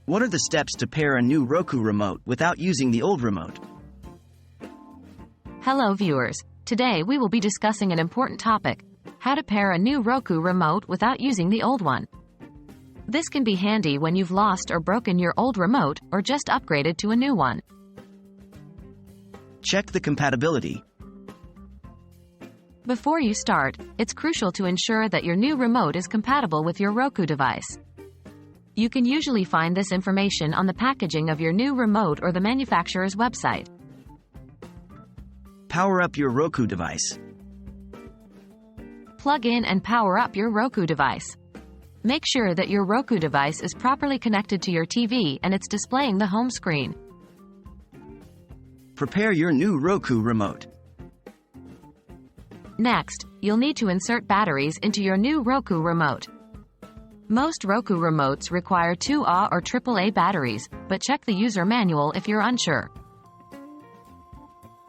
What are the steps to pair a new Roku remote without using the old remote? Hello viewers, today we will be discussing an important topic: how to pair a new Roku remote without using the old one. This can be handy when you've lost or broken your old remote or just upgraded to a new one. Check the compatibility. Before you start, it's crucial to ensure that your new remote is compatible with your Roku device. You can usually find this information on the packaging of your new remote or the manufacturer's website. Power up your Roku device. Plug in and power up your Roku device. Make sure that your Roku device is properly connected to your TV and it's displaying the home screen. Prepare your new Roku remote. Next, you'll need to insert batteries into your new Roku remote. Most Roku remotes require 2A or AAA batteries, but check the user manual if you're unsure.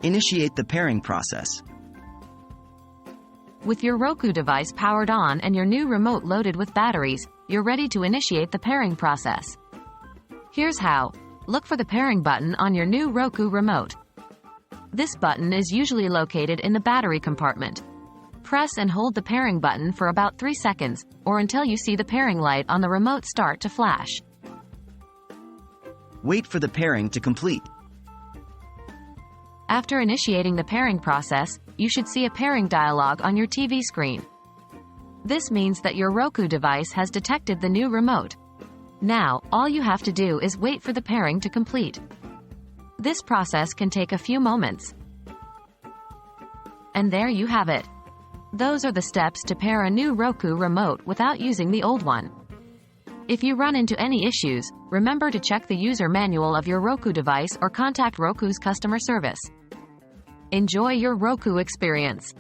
Initiate the pairing process. With your Roku device powered on and your new remote loaded with batteries, you're ready to initiate the pairing process. Here's how. Look for the pairing button on your new Roku remote. This button is usually located in the battery compartment. Press and hold the pairing button for about 3 seconds, or until you see the pairing light on the remote start to flash. Wait for the pairing to complete. After initiating the pairing process, you should see a pairing dialog on your TV screen. This means that your Roku device has detected the new remote. Now, all you have to do is wait for the pairing to complete. This process can take a few moments. And there you have it. Those are the steps to pair a new Roku remote without using the old one. If you run into any issues, remember to check the user manual of your Roku device or contact Roku's customer service. Enjoy your Roku experience.